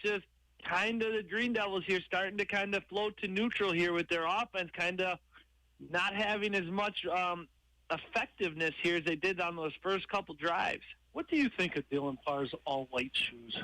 just kind of the Green Devils here starting to kind of float to neutral here with their offense, kind of not having as much effectiveness here as they did on those first couple drives. What do you think of Dylan Parr's all-white shoes?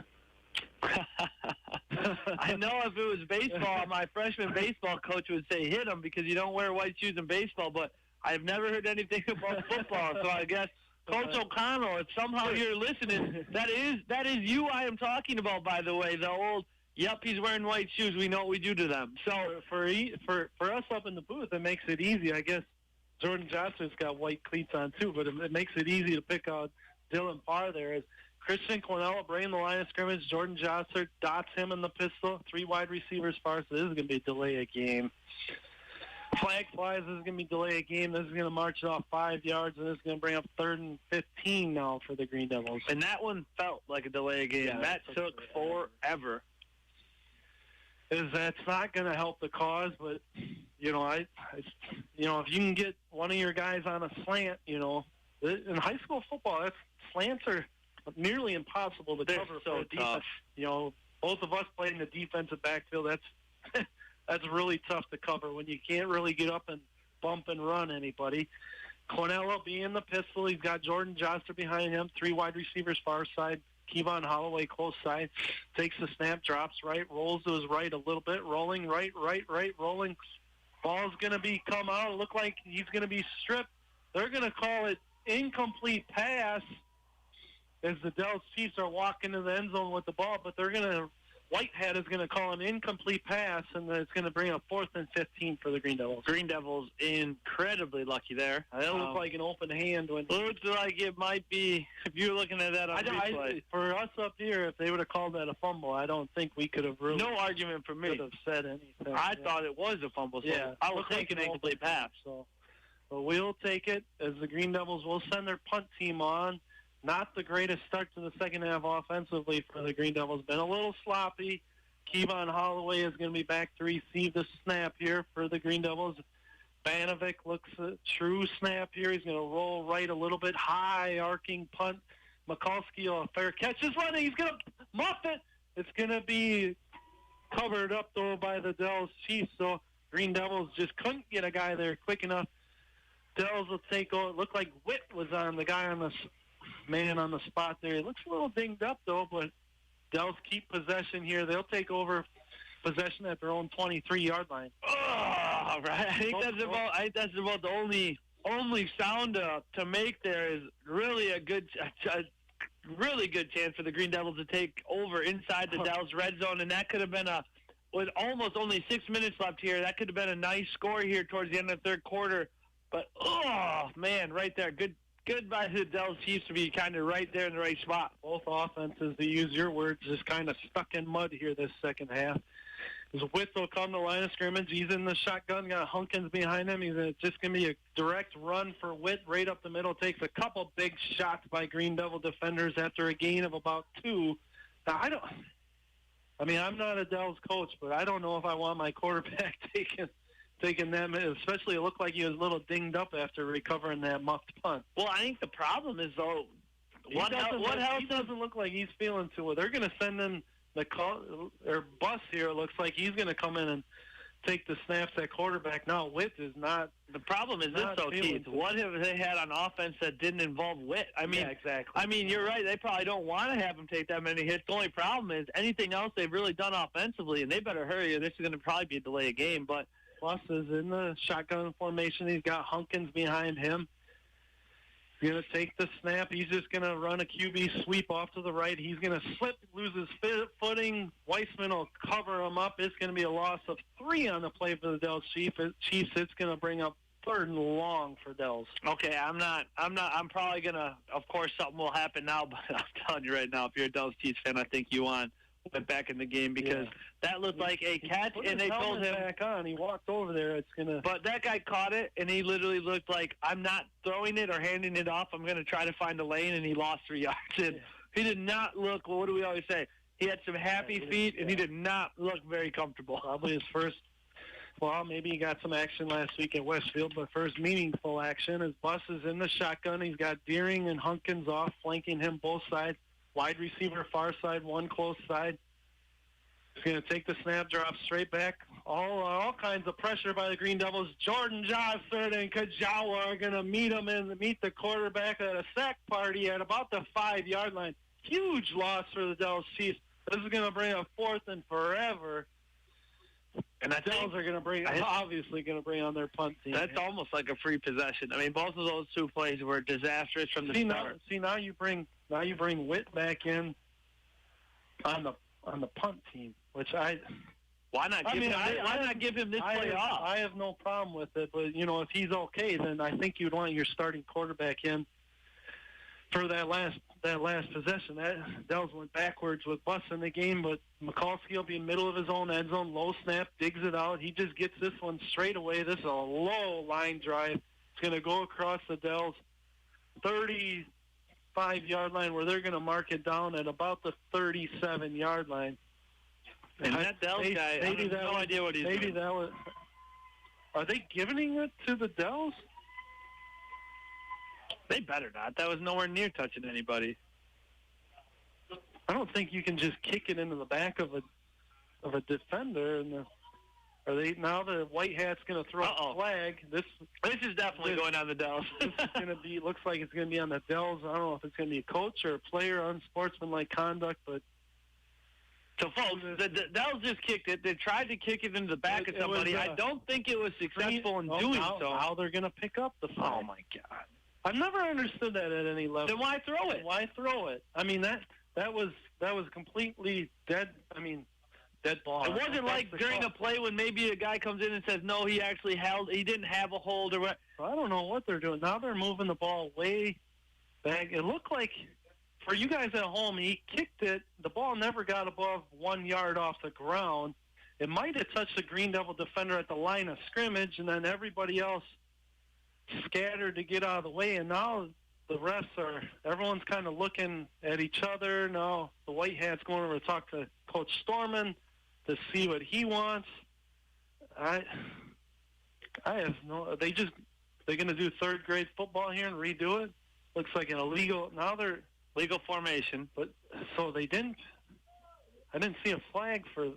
I know if it was baseball, my freshman baseball coach would say hit him because you don't wear white shoes in baseball, but I've never heard anything about football, so I guess Coach O'Connell, if somehow you're listening, that is you I am talking about, by the way, the old, yep, he's wearing white shoes, we know what we do to them. So for us up in the booth, it makes it easy. I guess Jordan Johnson's got white cleats on too, but it makes it easy to pick out Dylan Parr there. As Christian Quinella bringing the line of scrimmage, Jordan Johnson dots him in the pistol, 3 wide receivers far, so this is going to be a delay of game. Flag flies, this is going to be delay of game. This is going to march it off 5 yards, and this is going to bring up 3rd and 15 now for the Green Devils. And that one felt like a delay of game. Yeah, that took forever. That's not going to help the cause, but if you can get one of your guys on a slant, in high school football, slants are nearly impossible to cover for a defense. Both of us played in the defensive backfield. That's really tough to cover when you can't really get up and bump and run anybody. Cornell being the pistol. He's got Jordan Johnson behind him. 3 wide receivers far side. Kevon Holloway close side. Takes the snap, drops right, rolls to his right a little bit. Rolling right, rolling. Ball's going to come out. It look like he's going to be stripped. They're going to call it incomplete pass as the Dells Chiefs are walking to the end zone with the ball, but Whitehead is going to call an incomplete pass, and it's going to bring up 4th and 15 for the Green Devils. Green Devils incredibly lucky there. It looked like an open hand. It looks like it might be, if you're looking at that on replay. For us up here, if they would have called that a fumble, I don't think we could have really. No argument for me. Could have said anything. I thought it was a fumble, so I will take an incomplete pass. So, but we'll take it as the Green Devils will send their punt team on. Not the greatest start to the second half offensively for the Green Devils. Been a little sloppy. Kevon Holloway is going to be back to receive the snap here for the Green Devils. Banovic looks a true snap here. He's going to roll right a little bit. High arcing punt. Mikulski, a fair catch. Is running. He's going to muff it. It's going to be covered up, though, by the Dells Chiefs. So Green Devils just couldn't get a guy there quick enough. Dells will take over. It looked like Witt was on the guy on the man on the spot there. He looks a little dinged up, though, but Dells keep possession here. They'll take over possession at their own 23-yard line. Oh, right. I think that's about the only sound to make there is really a really good chance for the Green Devils to take over inside the Dells red zone, and that could have been with almost only 6 minutes left here, that could have been a nice score here towards the end of the third quarter. But, oh, man, right there. Good by the Dells Chiefs to be kind of right there in the right spot. Both offenses, to use your words, just kind of stuck in mud here this second half. As Witt will come to line of scrimmage. He's in the shotgun, got Hunkins behind him. It's just going to be a direct run for Witt right up the middle. Takes a couple big shots by Green Devil defenders after a gain of about 2. Now, I'm not a Dells coach, but I don't know if I want my quarterback taking them, especially it looked like he was a little dinged up after recovering that muffed punt. Well, I think the problem is, though, he doesn't look like he's feeling too well. They're going to send in their bus here. It looks like he's going to come in and take the snaps at quarterback. Now, Witt is not. The problem is this, though, Keith. What have they had on offense that didn't involve Witt? Yeah, exactly. I mean, you're right. They probably don't want to have him take that many hits. The only problem is anything else they've really done offensively, and they better hurry or this is going to probably be a delay of game. But Plus is in the shotgun formation. He's got Hunkins behind him. He's going to take the snap. He's just going to run a QB sweep off to the right. He's going to slip, lose his footing. Weissman will cover him up. It's going to be a loss of 3 on the play for the Dells Chiefs. It's going to bring up 3rd and long for Dells. Okay, I'm probably going to, of course, something will happen now, but I'm telling you right now, if you're a Dells Chiefs fan, I think you went back in the game because that looked like a catch, and they told him back on. He walked over there. But that guy caught it, and he literally looked like, I'm not throwing it or handing it off. I'm going to try to find a lane, and he lost 3 yards. And he did not look. Well, what do we always say? He had some happy feet, and he did not look very comfortable. Probably his first. Well, maybe he got some action last week at Westfield, but first meaningful action. His bus is in the shotgun. He's got Deering and Hunkins off, flanking him both sides. Wide receiver far side, one close side. He's going to take the snap, drop straight back. All kinds of pressure by the Green Devils. Jordan Johnson and Kajawa are going to meet the quarterback at a sack party at about the 5-yard line. Huge loss for the Dallas Chiefs. This is going to bring a 4th and forever. And the Devils are obviously going to bring on their punt team. That's almost like a free possession. I mean, both of those two plays were disastrous from the start. Now you bring Witt back in on the punt team, which why not give him this play off? I have no problem with it, but if he's okay, then I think you'd want your starting quarterback in for that last possession. That Dells went backwards with Bus in the game, but Mikulski will be in the middle of his own end zone, low snap, digs it out. He just gets this one straight away. This is a low line drive. It's going to go across the Dells 35-yard line where they're going to mark it down at about the 37-yard line. And that Dells guy, I have no idea what he's doing. Maybe that was... Are they giving it to the Dells? They better not. That was nowhere near touching anybody. I don't think you can just kick it into the back of a defender. Are they now? The white hat's going to throw a flag. This is definitely going on the Dells. This is going to be. Looks like it's going to be on the Dells. I don't know if it's going to be a coach or a player unsportsmanlike conduct, but. So, folks, the Dells just kicked it. They tried to kick it into the back of somebody. I don't think it was successful in doing so. How they're going to pick up the flag. Oh, my God. I've never understood that at any level. Then why throw it? Why throw it? I mean, that was completely dead. I mean, dead ball. It wasn't like during a play when maybe a guy comes in and says, no, he actually he didn't have a hold or what. I don't know what they're doing. Now they're moving the ball way back. It looked like, for you guys at home, he kicked it. The ball never got above 1 yard off the ground. It might have touched the Green Devil defender at the line of scrimmage, and then everybody else scattered to get out of the way. And now the refs everyone's kind of looking at each other. Now the white hat's going over to talk to Coach Storman to see what he wants. I have no. They're going to do third grade football here and redo it. Looks like an illegal. Now they're legal formation, but so they didn't. I didn't see a flag for.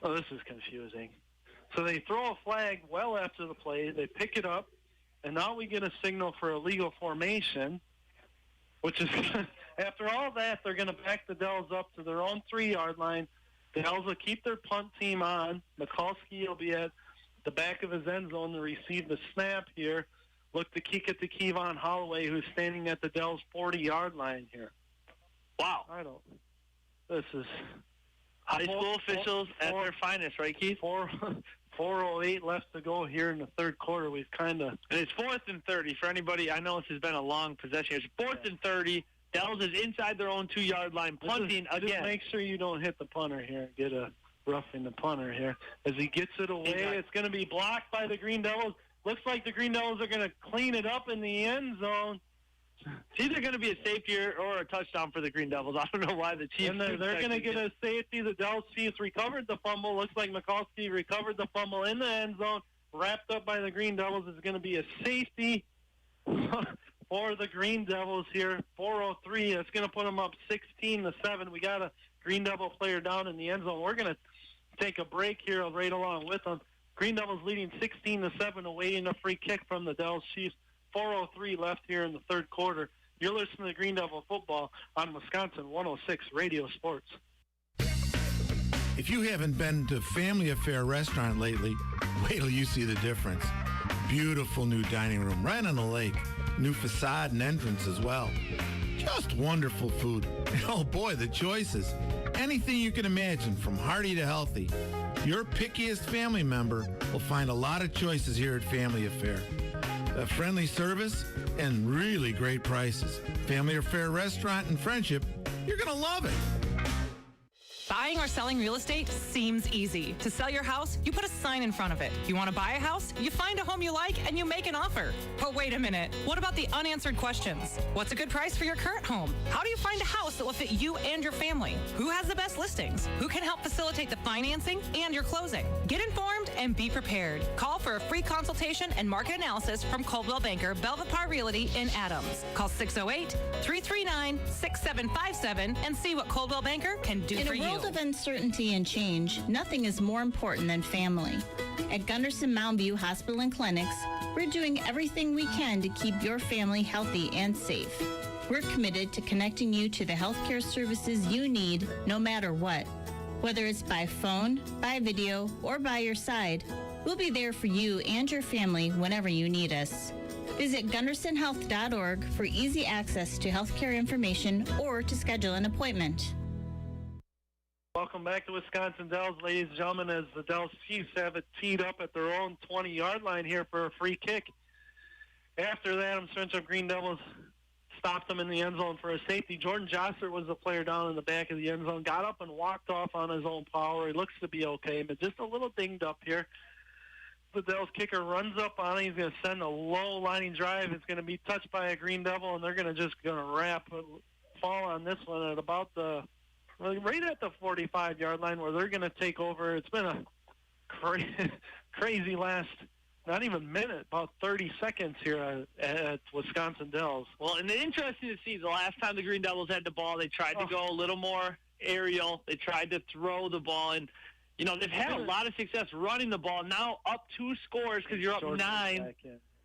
Oh, this is confusing. So they throw a flag well after the play. They pick it up, and now we get a signal for illegal formation, which is after all that, they're going to back the Dells up to their own 3-yard line. The Dells will keep their punt team on. Mikulski will be at the back of his end zone to receive the snap here. Look to kick it to Kevon Holloway, who's standing at the Dells' 40-yard line here. Wow. This is... High school officials at their finest, right, Keith? 4:08 left to go here in the third quarter. We've kind of... And it's 4th and 30 for anybody. I know this has been a long possession. It's 4th and 30. Dells is inside their own 2-yard line, punting again. Just make sure you don't hit the punter here and get a roughing the punter here. As he gets it away, it's going to be blocked by the Green Devils. Looks like the Green Devils are going to clean it up in the end zone. It's either going to be a safety or a touchdown for the Green Devils. I don't know why the Chiefs... And they're going to get a safety. The Dells Chiefs recovered the fumble. Looks like Mikulski recovered the fumble in the end zone. Wrapped up by the Green Devils is going to be a safety for the Green Devils here. 4:03. It's going to put them up 16-7. We got a Green Devil player down in the end zone. We're going to take a break here right along with them. Green Devils leading 16-7, awaiting a free kick from the Dells Chiefs. 4:03 left here in the third quarter. You're listening to Green Devil Football on Wisconsin 106 Radio Sports. If you haven't been to Family Affair Restaurant lately, wait till you see the difference. Beautiful new dining room right on the lake. New facade and entrance as well. Just wonderful food. And oh boy, the choices. Anything you can imagine, from hearty to healthy. Your pickiest family member will find a lot of choices here at Family Affair. A friendly service and really great prices. Family Affair Restaurant in Friendship, you're going to love it. Buying or selling real estate seems easy. To sell your house, you put a sign in front of it. You want to buy a house? You find a home you like and you make an offer. But wait a minute. What about the unanswered questions? What's a good price for your current home? How do you find a house that will fit you and your family? Who has the best listings? Who can help facilitate the financing and your closing? Get informed and be prepared. Call for a free consultation and market analysis from Coldwell Banker Belvapar Realty in Adams. Call 608-339-6757 and see what Coldwell Banker can do for you. In a world of uncertainty and change, nothing is more important than family. At Gunderson Mound View Hospital and Clinics, we're doing everything we can to keep your family healthy and safe. We're committed to connecting you to the healthcare services you need no matter what. Whether it's by phone, by video, or by your side, we'll be there for you and your family whenever you need us. Visit gundersonhealth.org for easy access to healthcare information or to schedule an appointment. Welcome back to Wisconsin Dells, ladies and gentlemen, as the Dells Chiefs have it teed up at their own 20-yard line here for a free kick. After the Adams French Green Devils stopped them in the end zone for a safety. Jordan Jossert was the player down in the back of the end zone, got up and walked off on his own power. He looks to be okay, but just a little dinged up here. The Dells kicker runs up on it. He's going to send a low-lining drive. It's going to be touched by a Green Devil, and they're going to fall on this one at about right at the 45-yard line where they're going to take over. It's been a crazy last, not even minute, about 30 seconds here at Wisconsin Dells. Well, and it's interesting to see the last time the Green Devils had the ball, they tried to go a little more aerial. They tried to throw the ball, and you know, they've had a lot of success running the ball. Now up 2 scores because you're up 9.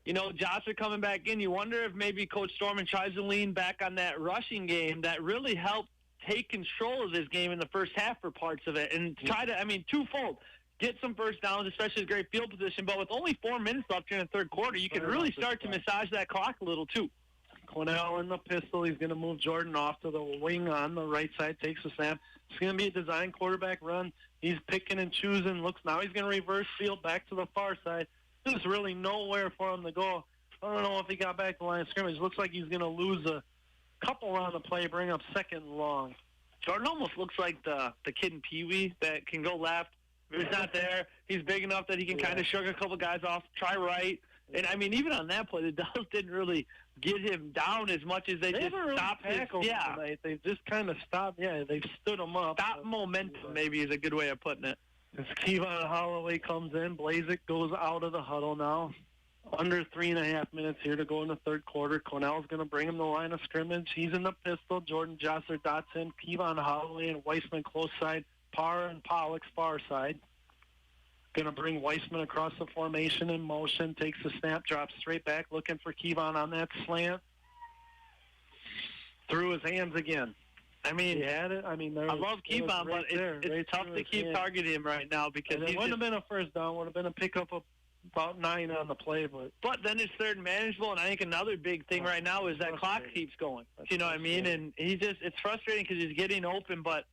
You know, Jossert coming back in. You wonder if maybe Coach Storman tries to lean back on that rushing game that really helped take control of this game in the first half for parts of it and try to, twofold. Get some first downs, especially a great field position. But with only 4 minutes left in the third quarter, you can really start to massage that clock a little, too. Quinnell in the pistol. He's going to move Jordan off to the wing on the right side, takes a snap. It's going to be a design quarterback run. He's picking and choosing. Now he's going to reverse field back to the far side. There's really nowhere for him to go. I don't know if he got back to the line of scrimmage. Looks like he's going to lose a couple on the play, bring up 2nd and long. Jordan almost looks like the kid in Pee Wee that can go left. If he's not there, he's big enough that he can kind of shrug a couple guys off, try right. And, even on that play, the Dells didn't really get him down as much as they just stopped him. Yeah. Tonight. They just kind of stopped. Yeah, they stood him up. Stop momentum maybe is a good way of putting it. As Kevon Holloway comes in, Blazik goes out of the huddle now. Under 3.5 minutes here to go in the third quarter. Cornell's going to bring him to the line of scrimmage. He's in the pistol. Jordan Jossert dots in. Kevon Holloway and Weissman close side. Parr and Pollock's far side. Going to bring Weissman across the formation in motion. Takes the snap, drops straight back, looking for Kevon on that slant. Through his hands again. He had it. I love Kevon, but it's tough to keep targeting him right now because it wouldn't have been a first down. Would have been a pickup of about 9 on the play. But then it's third and manageable, and I think another big thing right now is that clock keeps going. You know what I mean? And it's frustrating because he's getting open, but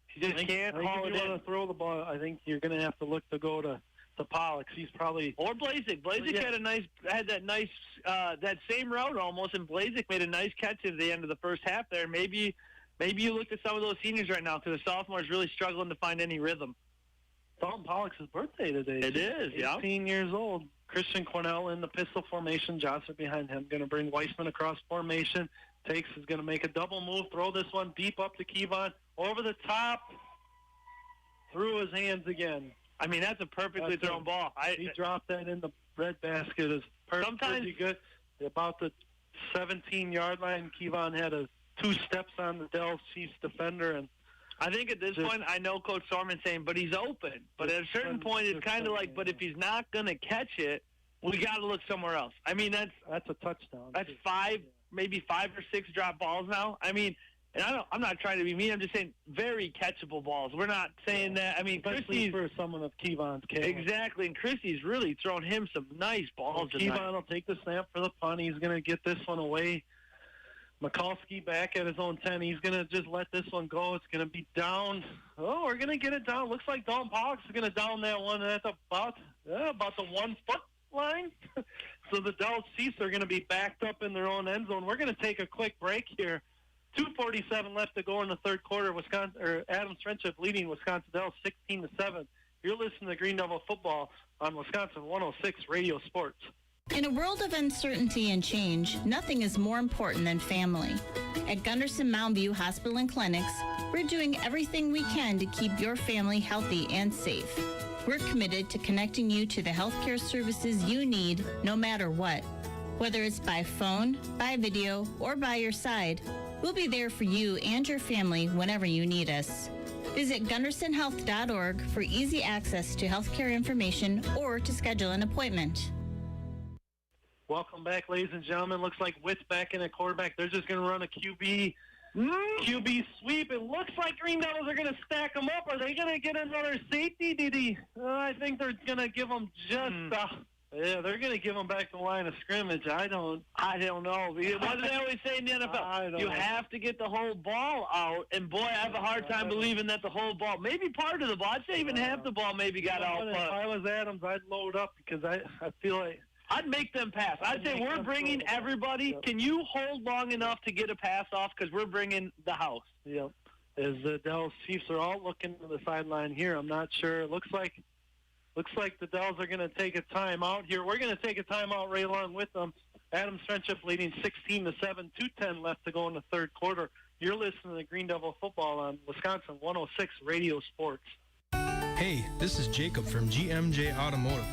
he just can't haul it in. If you want to throw the ball, I think you're going to have to look to go to Pollock. He's probably or Blazik. Blazik had that same route almost, and Blazik made a nice catch at the end of the first half there. Maybe you look at some of those seniors right now because the sophomores really struggling to find any rhythm. Dalton Pollock's birthday today. It is, 18 years old. Christian Cornell in the pistol formation. Johnson behind him. Going to bring Weissman across formation. Is going to make a double move. Throw this one deep up to Kevon. Over the top. Through his hands again. That's a perfectly thrown ball. He dropped that in the red basket. Is pretty good. About the 17-yard line, Kevon had 2 steps on the Dells Chiefs defender, and I think at this point, I know Coach Storman's saying, but he's open. But at a certain point, it's kind of like, but if he's not going to catch it, we got to look somewhere else. That's a touchdown. That's 5, maybe 5 or 6 drop balls now. And I'm not trying to be mean. I'm just saying very catchable balls. We're not saying that. Especially for someone of Kevon's caliber. Exactly, and Christie's really thrown him some nice balls tonight. Kevon will take the snap for the punt. He's going to get this one away. Mikulski back at his own 10. He's going to just let this one go. It's going to be down. Oh, we're going to get it down. Looks like Dalton Pollock is going to down that one at about the 1 foot line. So the Dells Chiefs are going to be backed up in their own end zone. We're going to take a quick break here. 2:47 left to go in the third quarter. Adams Friendship leading Wisconsin Dells 16-7. You're listening to Green Devil football on Wisconsin 106 Radio Sports. In a world of uncertainty and change, nothing is more important than family. At Gunderson Mound View Hospital and Clinics, we're doing everything we can to keep your family healthy and safe. We're committed to connecting you to the healthcare services you need no matter what. Whether it's by phone, by video, or by your side, we'll be there for you and your family whenever you need us. Visit GundersonHealth.org for easy access to healthcare information or to schedule an appointment. Welcome back, ladies and gentlemen. Looks like Witt's back in at quarterback. They're just going to run a QB sweep. It looks like Green Devils are going to stack them up. Are they going to get another safety? I think they're going to give them just they're going to give them back to the line of scrimmage. I don't know. What do they always say in the NFL? You have to get the whole ball out. And, boy, I have a hard time believing that the whole ball, maybe part of the ball, I'd say even half the ball maybe got out. If I was Adams, I'd load up because I feel like I'd make them pass. I'd say we're bringing everybody. Can you hold long enough to get a pass off? Because we're bringing the house. Yep. As the Dells Chiefs are all looking to the sideline here, I'm not sure. It looks like the Dells are going to take a timeout here. We're going to take a timeout right along with them. Adams Friendship leading 16-7, 2:10 left to go in the third quarter. You're listening to Green Devil Football on Wisconsin 106 Radio Sports. Hey, this is Jacob from GMJ Automotive.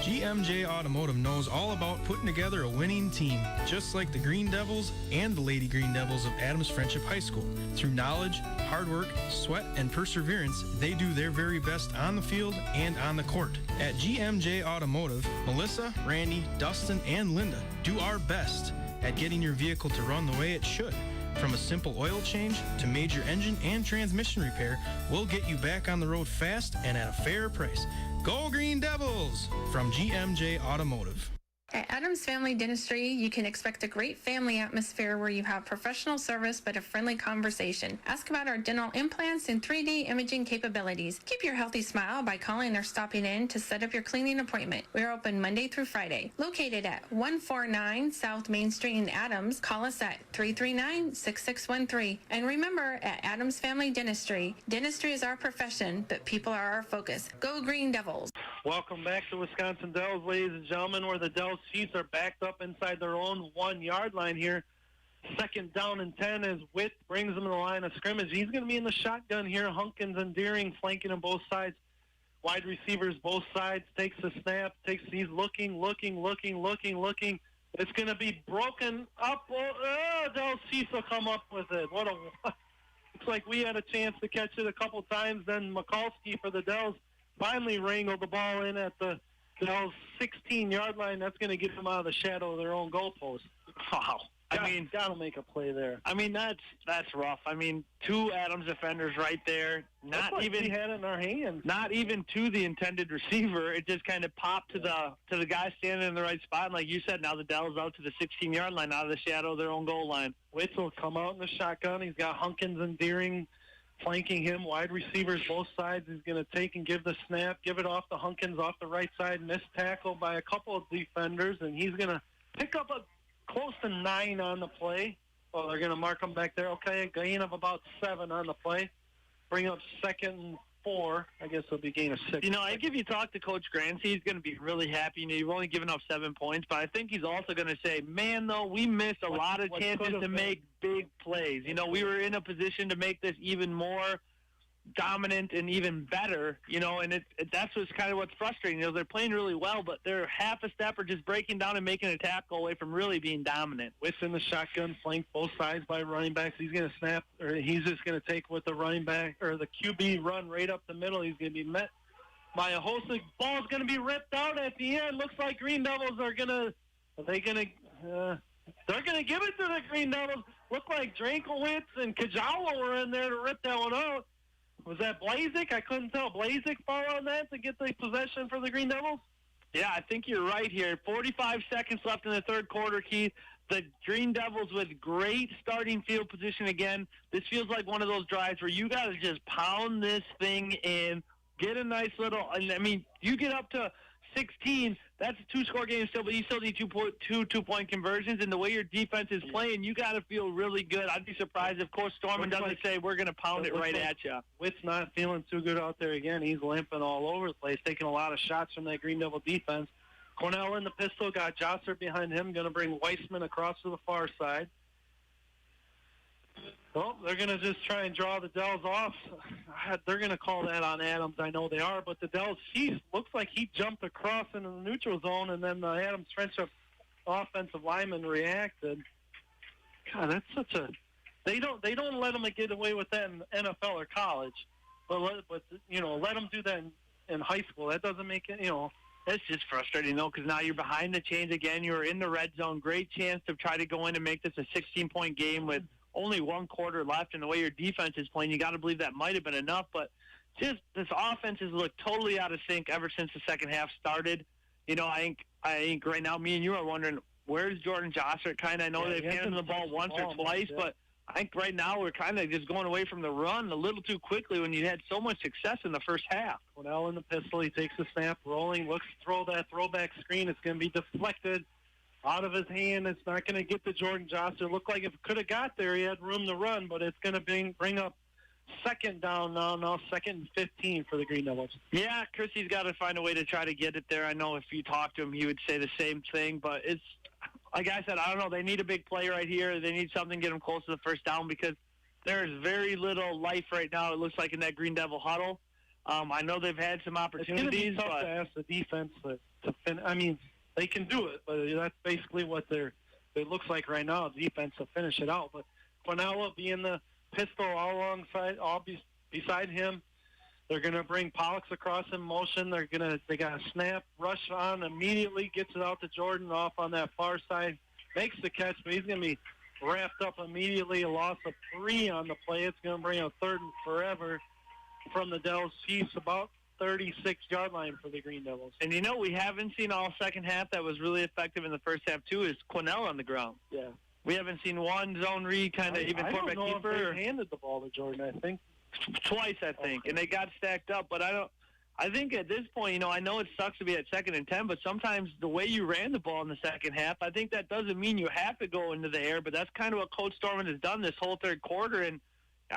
GMJ Automotive knows all about putting together a winning team, just like the Green Devils and the Lady Green Devils of Adams Friendship High School. Through knowledge, hard work, sweat, and perseverance, they do their very best on the field and on the court. At GMJ Automotive, Melissa, Randy, Dustin, and Linda do our best at getting your vehicle to run the way it should. From a simple oil change to major engine and transmission repair, we'll get you back on the road fast and at a fair price. Go Green Devils! From GMJ Automotive. At Adams Family Dentistry, you can expect a great family atmosphere where you have professional service but a friendly conversation. Ask about our dental implants and 3D imaging capabilities. Keep your healthy smile by calling or stopping in to set up your cleaning appointment. We are open Monday through Friday. Located at 149 South Main Street in Adams, call us at 339-6613. And remember, at Adams Family Dentistry, dentistry is our profession, but people are our focus. Go Green Devils! Welcome back to Wisconsin Dells, ladies and gentlemen, where the Dells Chiefs are backed up inside their own 1-yard line here. 2nd down and 10 as Witt brings them to the line of scrimmage. He's going to be in the shotgun here. Hunkins and Deering flanking on both sides. Wide receivers both sides. Takes the snap. He's looking. It's going to be broken up. Dells Chiefs will come up with it. Looks like we had a chance to catch it a couple times. Then Mikulski for the Dells finally wrangled the ball in at the Dells 16-yard line. That's going to get them out of the shadow of their own goalpost. Wow. Got to make a play there. I mean, that's rough. I mean, 2 Adams defenders right there. We had it in our hands. Not even to the intended receiver. It just kind of popped to the guy standing in the right spot. And like you said, now the Dells out to the 16-yard line, out of the shadow of their own goal line. Witz will come out in the shotgun. He's got Hunkins and Deering flanking him. Wide receivers both sides. He's going to take and give the snap, give it off to Hunkins off the right side. Missed tackle by a couple of defenders, and he's going to pick up a close to 9 on the play. Well, they're going to mark him back there. Okay, a gain of about 7 on the play. Bring up 2nd and 4. I guess it'll be gain of 6. You know, I think if you talk to Coach Grancy, he's going to be really happy. You know, you've only given up 7 points, but I think he's also going to say, man, though, we missed a lot of chances to make big plays. You know, we were in a position to make this even more dominant and even better, you know, and that's what's frustrating. You know, they're playing really well, but they're half a step or just breaking down and making a tackle away from really being dominant. Witt's in the shotgun, flanked both sides by running backs. He's going to snap, or he's just going to take with the running back, or the QB run right up the middle. He's going to be met by a Hosek. Ball's going to be ripped out at the end. Looks like Green Devils they're going to give it to the Green Devils. Looked like Drankowitz and Kajawa were in there to rip that one out. Was that Blazik? I couldn't tell. Blazik fall on that to get the possession for the Green Devils? Yeah, I think you're right here. 45 seconds left in the third quarter, Keith. The Green Devils with great starting field position again. This feels like one of those drives where you got to just pound this thing in, get a nice little – I mean, you get up to 16, that's a 2-score game still, but you still need two-point conversions. And the way your defense is playing, you got to feel really good. I'd be surprised if Coach Storman doesn't say we're going to pound it right at you. Witt's not feeling too good out there again. He's limping all over the place, taking a lot of shots from that Green Devil defense. Cornell in the pistol, got Josser behind him, going to bring Weissman across to the far side. Well, they're going to just try and draw the Dells off. They're going to call that on Adams. I know they are, but the Dells Chiefs looks like he jumped across into the neutral zone, and then the Adams Friendship offensive lineman reacted. God, that's such a – they don't let them get away with that in NFL or college. But let them do that in high school. That doesn't make it, It's just frustrating, though, because now you're behind the chains again. You're in the red zone. Great chance to try to go in and make this a 16-point game with only one quarter left. And the way your defense is playing, you got to believe that might have been enough. But just this offense has looked totally out of sync ever since the second half started. I think right now me and you are wondering, where's Jordan Jossert? I know they've handed him the ball once or twice, but I think right now we're kind of just going away from the run a little too quickly when you had so much success in the first half. Cornell in the pistol. He takes the snap, rolling, looks to throw that throwback screen. It's going to be deflected out of his hand. It's not going to get to Jordan Jossert. Looked like if it could have got there, he had room to run, but it's going to bring up second down now, second and 15 for the Green Devils. Yeah, Chrissy's got to find a way to try to get it there. I know if you talk to him, he would say the same thing, but it's, like I said, I don't know. They need a big play right here. They need something to get them close to the first down because there's very little life right now, it looks like, in that Green Devil huddle. I know they've had some opportunities. It's going to be tough to ask the defense to finish. I mean, they can do it, but that's basically what it looks like right now, the defense to finish it out. But Cornell will be in the pistol beside him. They're going to bring Pollux across in motion. They got a snap, rush on immediately, gets it out to Jordan off on that far side, makes the catch, but he's going to be wrapped up immediately. A loss of 3 on the play. It's going to bring a third and forever from the Dells Chiefs, about 36-yard line for the Green Devils. And we haven't seen all second half that was really effective in the first half too is Cornell on the ground. Yeah. We haven't seen one zone read even quarterback keeper. I don't know if they handed the ball to Jordan, I think. Twice, I think, and they got stacked up. But I think at this point, I know it sucks to be at 2nd and 10, but sometimes the way you ran the ball in the second half, I think that doesn't mean you have to go into the air, but that's kind of what Coach Storman has done this whole third quarter, and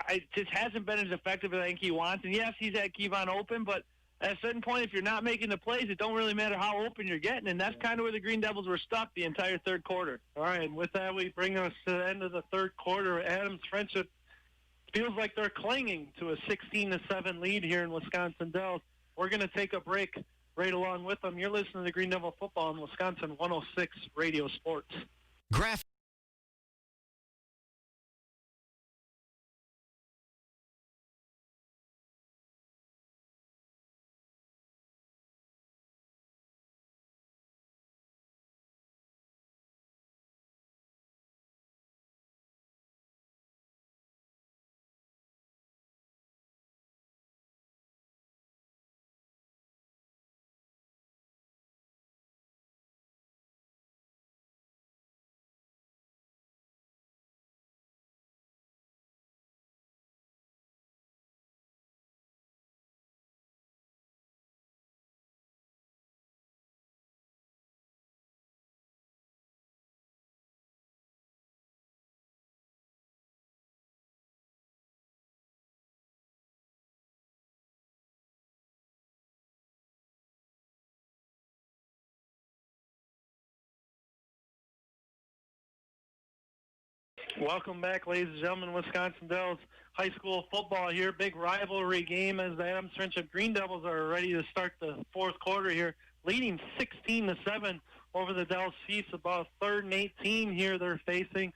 it just hasn't been as effective as I think he wants. And, yes, he's had Kevon open, but at a certain point, if you're not making the plays, it don't really matter how open you're getting, and that's kind of where the Green Devils were stuck the entire third quarter. All right, and with that, we bring us to the end of the third quarter. Adams Friendship feels like they're clinging to a 16-7 lead here in Wisconsin Dells. We're going to take a break right along with them. You're listening to Green Devil Football on Wisconsin 106 Radio Sports. Welcome back, ladies and gentlemen. Wisconsin Dells high school football here. Big rivalry game as the Adams Friendship Green Devils are ready to start the fourth quarter here, leading 16-7 over the Dells Chiefs. About 3rd and 18 here they're facing.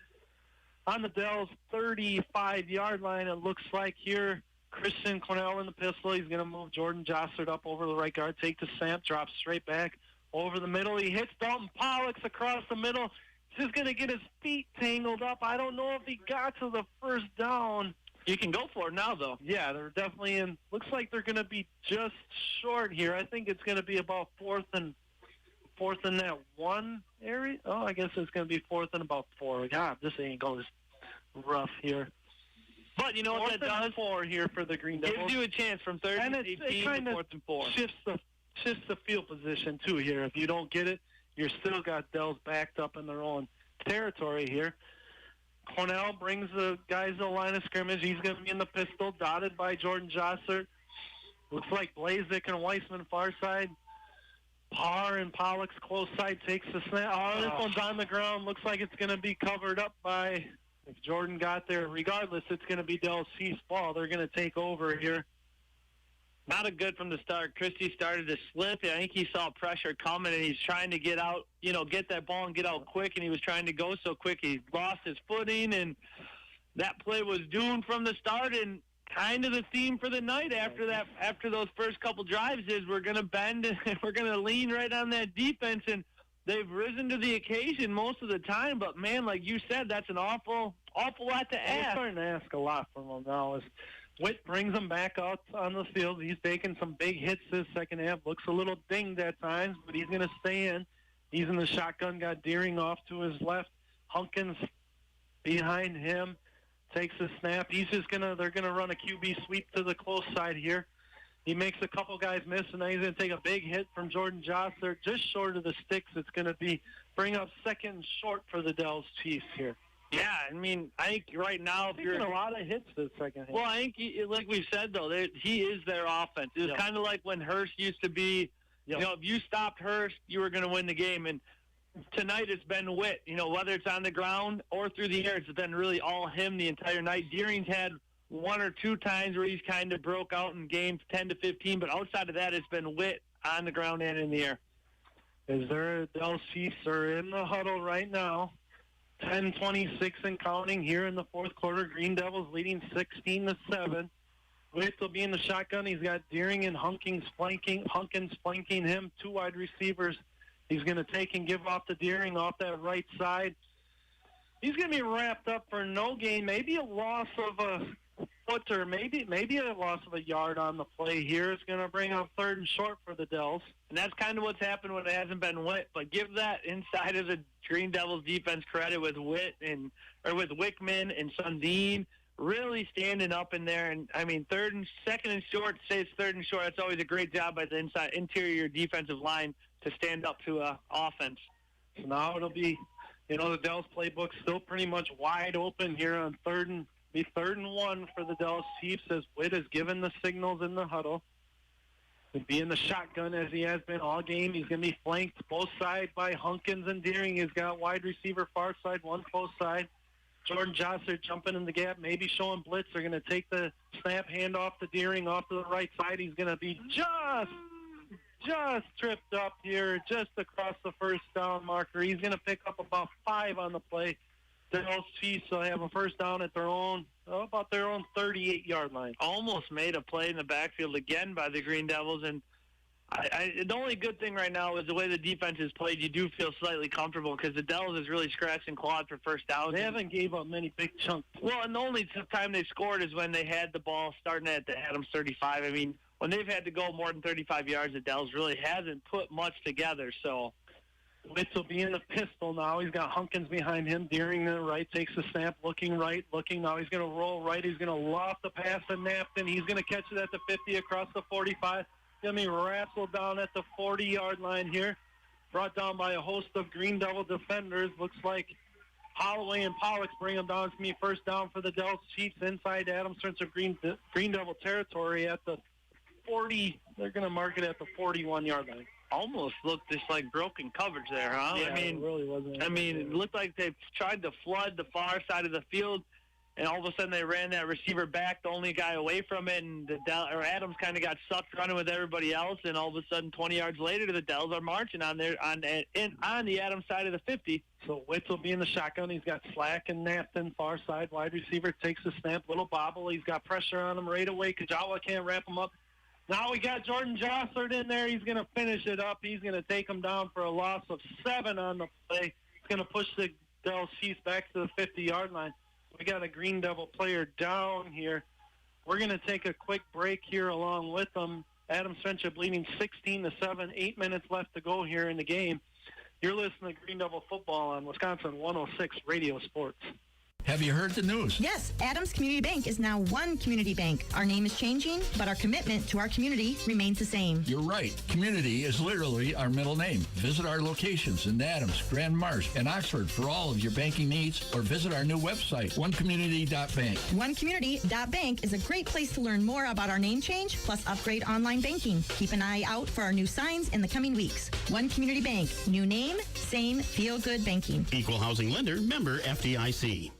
On the Dells 35-yard line, it looks like here, Christian Cornell in the pistol. He's going to move Jordan Jossert up over the right guard, take the snap, drop straight back over the middle. He hits Dalton Pollux across the middle. He's just going to get his feet tangled up. I don't know if he got to the first down. You can go for it now, though. Yeah, they're definitely in. Looks like they're going to be just short here. I think it's going to be about fourth and that one area. Oh, I guess it's going to be 4th and about 4. God, this angle is rough here. But you know what that does? 4 here for the Green Devils. Gives you a chance from 3rd and 18 to 4th and 4. Shifts the field position, too, here. If you don't get it, you're still got Dells backed up in their own territory here. Cornell brings the guys to the line of scrimmage. He's going to be in the pistol, dotted by Jordan Jossert. Looks like Blazik and Weissman far side. Parr and Pollux close side takes the snap. Oh, this one's on the ground. Looks like it's going to be covered up by, if Jordan got there, regardless, it's going to be Dells Chiefs ball. They're going to take over here. Not a good from the start. Christie started to slip. I think he saw pressure coming, and he's trying to get out, get that ball and get out quick, and he was trying to go so quick. He lost his footing, and that play was doomed from the start. And kind of the theme for the night after those first couple drives is we're going to bend and we're going to lean right on that defense, and they've risen to the occasion most of the time. But, man, like you said, that's an awful lot to ask. We're starting to ask a lot from them now. As Witt brings them back out on the field, he's taking some big hits this second half. Looks a little dinged at times, but he's going to stay in. He's in the shotgun, got Deering off to his left. Hunkins behind him. Takes the snap. They're gonna run a QB sweep to the close side here. He makes a couple guys miss, and then he's gonna take a big hit from Jordan Jostler just short of the sticks. It's gonna bring up second and short for the Dells Chiefs here. Yeah, I mean, I think right now if you're a lot of hits this second half. Well, I think like we've said though, he is their offense. It's kind of like when Hurst used to be. You know, if you stopped Hurst, you were gonna win the game. And tonight it's been Witt, whether it's on the ground or through the air, it's been really all him the entire night. Deering's had one or two times where he's kind of broke out in games 10 to 15, but outside of that, it's been Witt on the ground and in the air. Dells Chiefs are in the huddle right now. 10:26 and counting here in the fourth quarter. Green Devils leading 16-7. Witt will be in the shotgun. He's got Deering and Hunkins flanking him, two wide receivers. He's going to take and give off to Deering off that right side. He's going to be wrapped up for no gain, maybe a loss of a foot or maybe a loss of a yard on the play here. It's going to bring up third and short for the Dells. And that's kind of what's happened when it hasn't been Witt. But give that inside of the Green Devils defense credit with Witt with Wickman and Sundin really standing up in there. And, I mean, second and short, say it's third and short. That's always a great job by the interior defensive line to stand up to offense. So now it'll be, the Dells playbook still pretty much wide open here on third and 1 for the Dells Chiefs as Witt has given the signals in the huddle. He'll be in the shotgun as he has been all game. He's going to be flanked both sides by Hunkins and Deering. He's got wide receiver far side, one close side. Jordan Jostler jumping in the gap, maybe showing blitz. They're going to take the snap, hand off to Deering off to the right side. He's going to be just tripped up here, just across the first down marker. He's going to pick up about 5 on the play. The Dells Chiefs will have a first down at about their own 38-yard line. Almost made a play in the backfield again by the Green Devils, and the only good thing right now is the way the defense is played. You do feel slightly comfortable because the Dells is really scratched and clawed for first downs. They haven't gave up many big chunks. Well, and the only time they scored is when they had the ball starting at the Adams 35. I mean, when they've had to go more than 35 yards, the Dells really hasn't put much together. So Witt will be in the pistol now. He's got Hunkins behind him. Deering to the right, takes the snap, looking right, now. He's going to roll right. He's going to loft the pass to Napton. He's going to catch it at the 50 across the 45. Going to be wrestled down at the 40-yard line here. Brought down by a host of Green Devil defenders. Looks like Holloway and Pollux bring him down. It's going to be first down for the Dells Chiefs inside Adams Central Green Devil territory at the 40. They're going to mark it at the 41-yard line. Almost looked just like broken coverage there, huh? Yeah, it really wasn't. It looked like they tried to flood the far side of the field, and all of a sudden they ran that receiver back, the only guy away from it, and Adams kind of got sucked running with everybody else, and all of a sudden 20 yards later the Dells are marching on the Adams side of the 50. So Witt will be in the shotgun. He's got Slack and Napton far side. Wide receiver takes the snap, little bobble. He's got pressure on him right away. Kajawa can't wrap him up. Now we got Jordan Jostler in there. He's going to finish it up. He's going to take him down for a loss of 7 on the play. He's going to push the Dells Chiefs back to the 50-yard line. We got a Green Devil player down here. We're going to take a quick break here along with them. Adams Friendship leading 16-7, 8 minutes left to go here in the game. You're listening to Green Devil Football on Wisconsin 106 Radio Sports. Have you heard the news? Yes, Adams Community Bank is now one community bank. Our name is changing, but our commitment to our community remains the same. You're right. Community is literally our middle name. Visit our locations in Adams, Grand Marsh, and Oxford for all of your banking needs, or visit our new website, onecommunity.bank. Onecommunity.bank is a great place to learn more about our name change, plus upgrade online banking. Keep an eye out for our new signs in the coming weeks. One Community Bank. New name, same feel-good banking. Equal housing lender, member FDIC.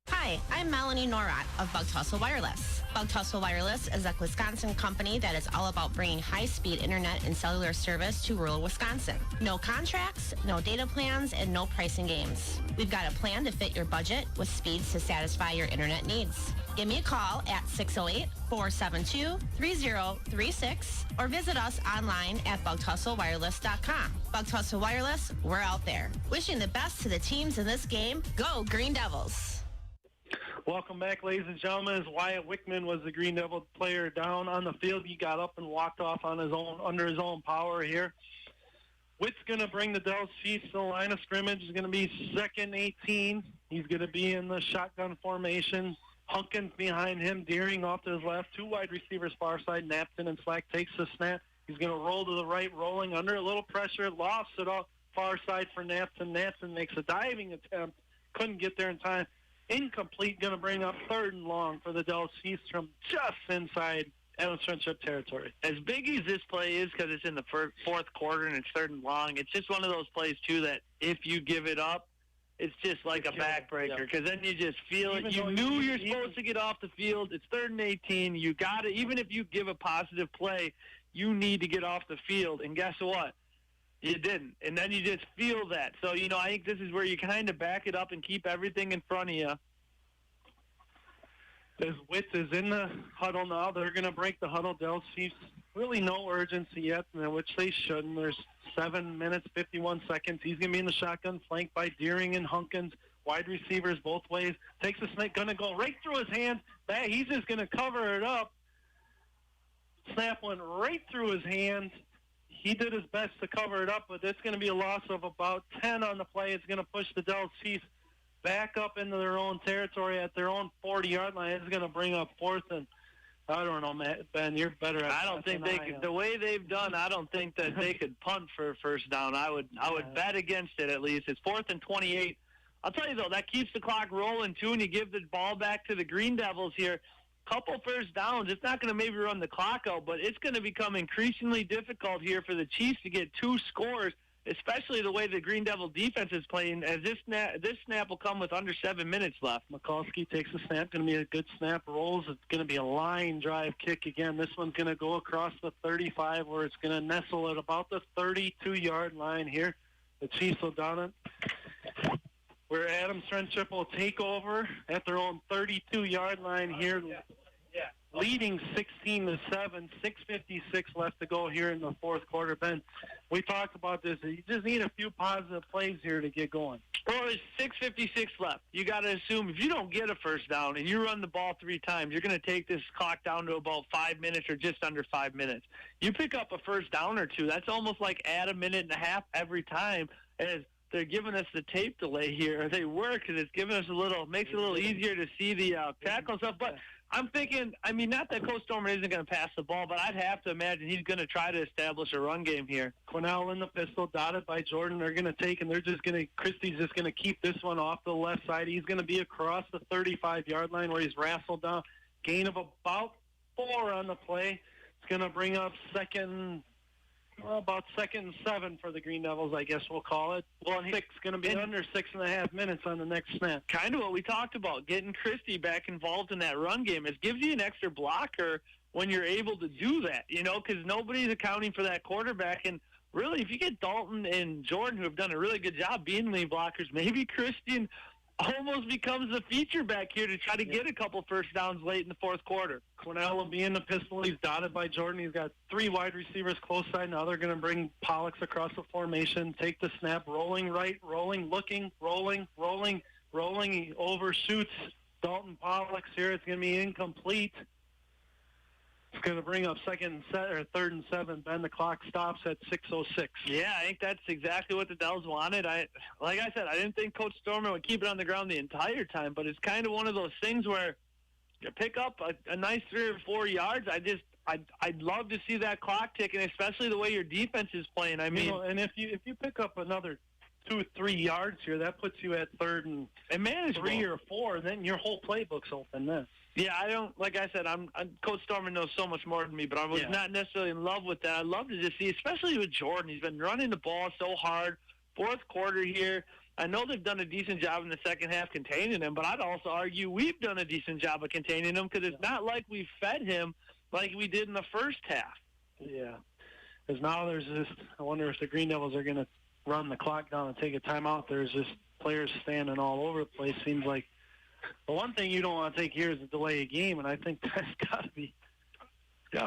Hi, I'm Melanie Norat of Bug Tussle Wireless. Bug Tussle Wireless is a Wisconsin company that is all about bringing high-speed internet and cellular service to rural Wisconsin. No contracts, no data plans, and no pricing games. We've got a plan to fit your budget with speeds to satisfy your internet needs. Give me a call at 608-472-3036 or visit us online at bugtusslewireless.com. Bug Tussle Wireless, we're out there. Wishing the best to the teams in this game. Go Green Devils! Welcome back, ladies and gentlemen. As Wyatt Wickman was the Green Devil player down on the field, he got up and walked off on his own, under his own power here. Witt's going to bring the Devils Chiefs to the line of scrimmage. It's going to be 2nd 18. He's going to be in the shotgun formation. Hunkins behind him, Deering off to his left. 2 wide receivers far side. Napton and Slack takes the snap. He's going to roll to the right, rolling under a little pressure. Lost it off far side for Napton. Napton makes a diving attempt. Couldn't get there in time. Incomplete, going to bring up 3rd and long for the Devils Chiefs from just inside Adams Friendship territory. As big as this play is, because it's in the fourth quarter and it's 3rd and long, it's just one of those plays, too, that if you give it up, it's just like a backbreaker, because then you just feel it. You knew you're supposed to get off the field. It's 3rd and 18. You got to, even if you give a positive play, you need to get off the field. And guess what? You didn't. And then you just feel that. So, I think this is where you kind of back it up and keep everything in front of you. As Witt is in the huddle now, they're going to break the huddle. Devils Chiefs, really no urgency yet, which they shouldn't. There's 7 minutes, 51 seconds. He's going to be in the shotgun, flanked by Deering and Hunkins. Wide receivers both ways. Takes the snake, going to go right through his hands. He's just going to cover it up. Snap went right through his hands. He did his best to cover it up, but it's going to be a loss of about 10 on the play. It's going to push the Devils Chiefs back up into their own territory at their own 40-yard line. It's going to bring up 4th and, I don't know, Ben, you're better at that. I don't think they could. The way they've done, I don't think that they could punt for a first down. I would bet against it at least. It's 4th and 28. I'll tell you, though, that keeps the clock rolling, too, and you give the ball back to the Green Devils here. Couple first downs. It's not going to maybe run the clock out, but it's going to become increasingly difficult here for the Chiefs to get 2 scores, especially the way the Green Devil defense is playing, as this snap will come with under 7 minutes left. Mikulski takes the snap. Going to be a good snap. Rolls. It's going to be a line drive kick again. This one's going to go across the 35, where it's going to nestle at about the 32-yard line here. The Chiefs will down it, where Adams Friendship will take over at their own 32-yard line here, leading 16-7, 6:56 left to go here in the fourth quarter. Ben, we talked about this. You just need a few positive plays here to get going. Well, there's 6:56 left. You got to assume if you don't get a first down and you run the ball 3 times, you're going to take this clock down to about 5 minutes or just under 5 minutes. You pick up a first down or 2, that's almost like add a minute and a half every time. As they're giving us the tape delay here. They work, and it's giving us makes it a little easier to see the tackle stuff. But I'm thinking, not that Coach Stormer isn't going to pass the ball, but I'd have to imagine he's going to try to establish a run game here. Cornell in the pistol, dotted by Jordan. They're going to take, and Christie's just going to keep this one off the left side. He's going to be across the 35-yard line where he's wrestled down. Gain of about 4 on the play. It's going to bring up about 2nd and 7 for the Green Devils, I guess we'll call it. Well, 6 going to be under 6.5 minutes on the next snap. Kind of what we talked about, getting Christie back involved in that run game. It gives you an extra blocker when you're able to do that, because nobody's accounting for that quarterback. And really, if you get Dalton and Jordan, who have done a really good job being lead blockers, maybe Christian almost becomes the feature back here to try to get a couple first downs late in the fourth quarter. Cornell will be in the pistol. He's dotted by Jordan. He's got 3 wide receivers close side. Now they're going to bring Pollux across the formation, take the snap, rolling right, rolling, looking, rolling. He overshoots Dalton Pollux here. It's going to be incomplete. It's going to bring up 3rd and 7. Ben, the clock stops at 6:06. Yeah, I think that's exactly what the Devils wanted. Like I said, I didn't think Coach Stormer would keep it on the ground the entire time, but it's kind of one of those things where you pick up a nice 3 or 4 yards. I'd love to see that clock ticking, especially the way your defense is playing. And if you pick up another 2 or 3 yards here, that puts you at 3rd and 3 or 4, and then your whole playbook's open then. Yeah, like I said, Coach Stormer knows so much more than me, but I was not necessarily in love with that. I'd love to just see, especially with Jordan. He's been running the ball so hard. Fourth quarter here, I know they've done a decent job in the second half containing him, but I'd also argue we've done a decent job of containing him because it's not like we fed him like we did in the first half. Yeah. Because now there's this, I wonder if the Green Devils are going to run the clock down and take a timeout. There's just players standing all over the place. Seems like the one thing you don't want to take here is to delay a game, and I think that's got to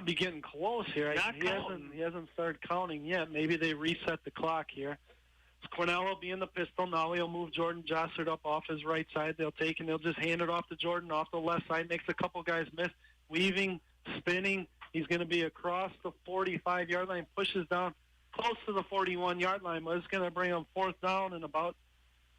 be getting close here. He hasn't started counting yet. Maybe they reset the clock here. Cornell will be in the pistol. Now he'll move Jordan Jossard up off his right side. They'll take and they'll just hand it off to Jordan off the left side. Makes a couple guys miss. Weaving, spinning. He's going to be across the 45-yard line. Pushes down close to the 41-yard line. But it's going to bring him fourth down and about.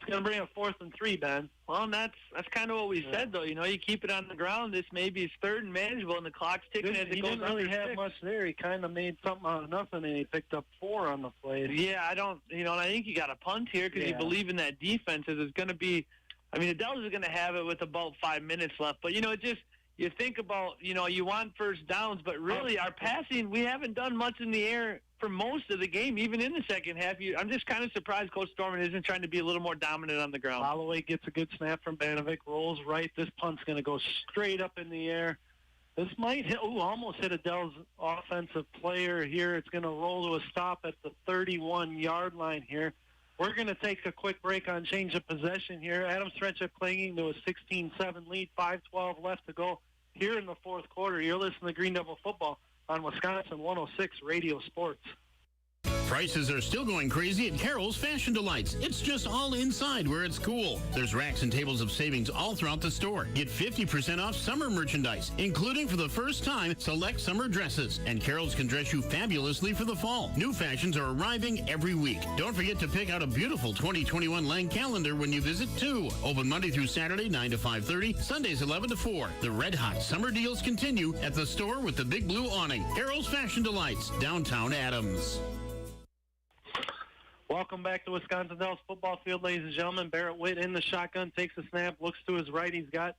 It's going to bring a 4th and 3, Ben. Well, and that's kind of what we said, though. You know, you keep it on the ground. This maybe is 3rd and manageable, and the clock's ticking as it goes. He didn't really have 6. much there. He kind of made something out of nothing, and he picked up 4 on the play. Yeah, and I think you got a punt here because you believe in that defense. It's going to be, the Devils are going to have it with about 5 minutes left. But, you think about, you want first downs, but really our passing, we haven't done much in the air for most of the game, even in the second half. I'm just kind of surprised Coach Storman isn't trying to be a little more dominant on the ground. Holloway gets a good snap from Banovic, rolls right. This punt's going to go straight up in the air. This might hit, almost hit a Devils offensive player here. It's going to roll to a stop at the 31-yard line here. We're going to take a quick break on change of possession here. Adams Friendship clinging to a 16-7 lead, 5:12 left to go here in the fourth quarter. You're listening to Green Devil Football on Wisconsin 106 Radio Sports. Prices are still going crazy at Carol's Fashion Delights. It's just all inside where it's cool. There's racks and tables of savings all throughout the store. Get 50% off summer merchandise, including for the first time select summer dresses. And Carol's can dress you fabulously for the fall. New fashions are arriving every week. Don't forget to pick out a beautiful 2021 Lang calendar when you visit too. Open Monday through Saturday 9 to 5:30, Sundays 11 to 4. The red hot summer deals continue at the store with the big blue awning. Carol's Fashion Delights, downtown Adams. Welcome back to Wisconsin Dells football field, ladies and gentlemen. Barrett Witt in the shotgun, takes a snap, looks to his right. He's got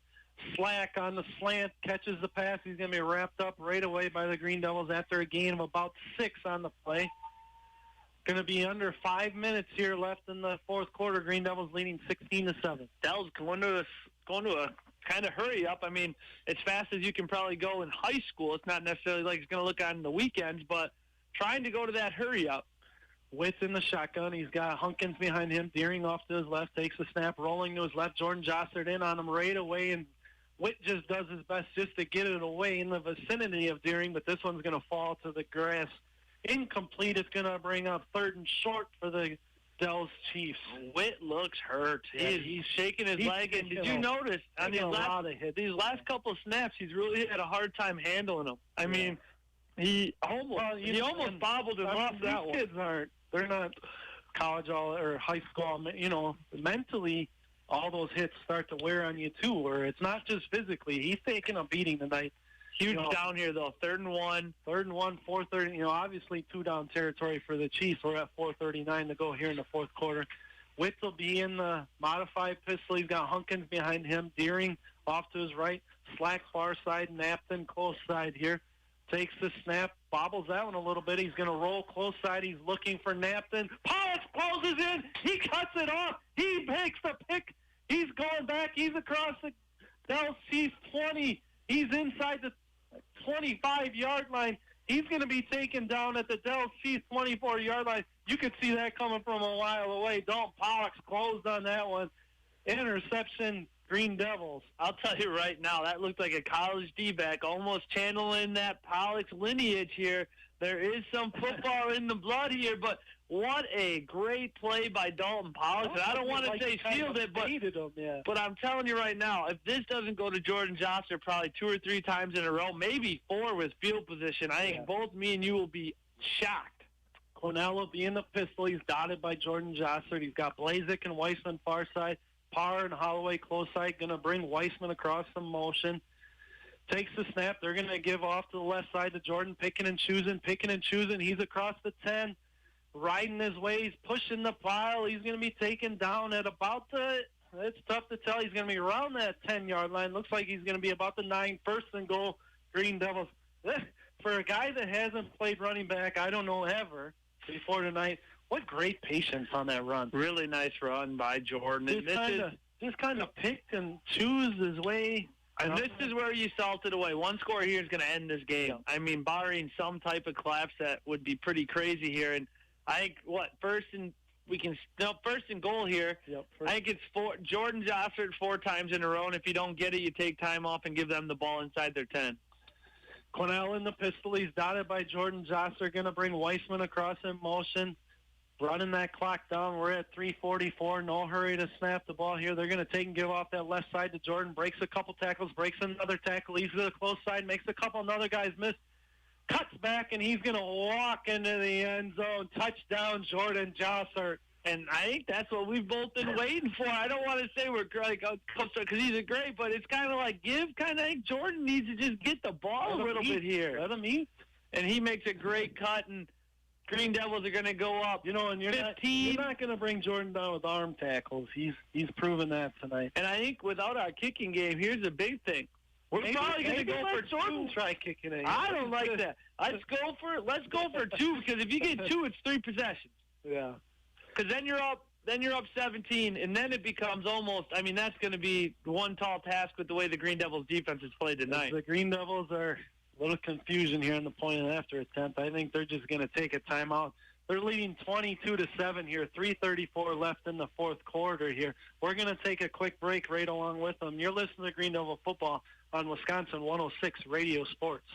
Slack on the slant, catches the pass. He's going to be wrapped up right away by the Green Devils after a gain of about 6 on the play. Going to be under 5 minutes here left in the fourth quarter. Green Devils leading 16-7. Devils going to a kind of hurry up. As fast as you can probably go in high school. It's not necessarily like it's going to look on the weekends, but trying to go to that hurry up. Witt's in the shotgun. He's got Hunkins behind him. Deering off to his left, takes a snap, rolling to his left. Jordan Jossard in on him right away, and Witt just does his best just to get it away in the vicinity of Deering, but this one's going to fall to the grass. Incomplete. It's going to bring up 3rd and short for the Dells Chiefs. Witt looks hurt. He's shaking his leg, and did you notice on these last couple of snaps, he's really had a hard time handling them. He almost bobbled him off that one. These kids they're not college or high school, mentally all those hits start to wear on you too, where it's not just physically. He's taking a beating tonight. Huge down here though, 3rd and 1. 3rd and 1, 4:30, obviously 2-down territory for the Chiefs. We're at 4:39 to go here in the fourth quarter. Witt will be in the modified pistol. He's got Hunkins behind him, Deering off to his right, Slack far side, Napton close side here. Takes the snap, bobbles that one a little bit. He's going to roll close side. He's looking for Napton. Pollock closes in. He cuts it off. He makes the pick. He's going back. He's across the Dells Chiefs 20. He's inside the 25-yard line. He's going to be taken down at the Dells Chiefs 24-yard line. You could see that coming from a while away. Dalton Pollock's closed on that one. Interception, Green Devils. I'll tell you right now, that looked like a college D-back, almost channeling that Pollock's lineage here. There is some football in the blood here, but what a great play by Dalton Pollock. And I don't want to say sealed it, but I'm telling you right now, if this doesn't go to Jordan Johnson probably 2 or 3 times in a row, maybe 4 with field position, I think both me and you will be shocked. Cornell will be in the pistol. He's dotted by Jordan Jossard. He's got Blazek and Weissman far side. Parr and Holloway close side, going to bring Weissman across some motion. Takes the snap. They're going to give off to the left side to Jordan, picking and choosing. He's across the 10, riding his way. He's pushing the pile. He's going to be taken down at about it's tough to tell. He's going to be around that 10-yard line. Looks like he's going to be about the 9, 1st and goal, Green Devils. For a guy that hasn't played running back, I don't know ever, before tonight. What great patience on that run. Really nice run by Jordan. Just kind of picked and choose his way. And this is where you salt it away. One score here is going to end this game. Yeah. I mean, barring some type of collapse that would be pretty crazy here. And I think, first and goal here. Yep, I think it's Jordan Jossert 4 times in a row, and if you don't get it, you take time off and give them the ball inside their 10. Quinnell in the pistol. He's dotted by Jordan Jossert. Going to bring Weissman across in motion. Running that clock down. We're at 3:44. No hurry to snap the ball here. They're going to take and give off that left side to Jordan. Breaks a couple tackles. Breaks another tackle. Leaves to the close side. Makes a couple. Another guy's missed. Cuts back, and he's going to walk into the end zone. Touchdown, Jordan Jossert. And I think that's what we've both been waiting for. I don't want to say we're like because he's a great, but it's kind of like I think Jordan needs to just get the ball a little bit here. Let him eat. And he makes a great cut, and Green Devils are going to go up. And you're 15. not going to bring Jordan down with arm tackles. He's proven that tonight. And I think without our kicking game, here's a big thing. We're probably going to go for Jordan 2. Try kicking it. I don't like that. Let's go for 2 because if you get 2, it's 3 possessions. Yeah. Because then you're up 17, and then it becomes almost. I mean, that's going to be one tall task with the way the Green Devils defense has played tonight. The Green Devils are a little confusion here in the point and after attempt. I think they're just going to take a timeout. They're leading 22-7 here. 3:34 left in the fourth quarter here. We're going to take a quick break right along with them. You're listening to Green Devil Football on Wisconsin 106 Radio Sports.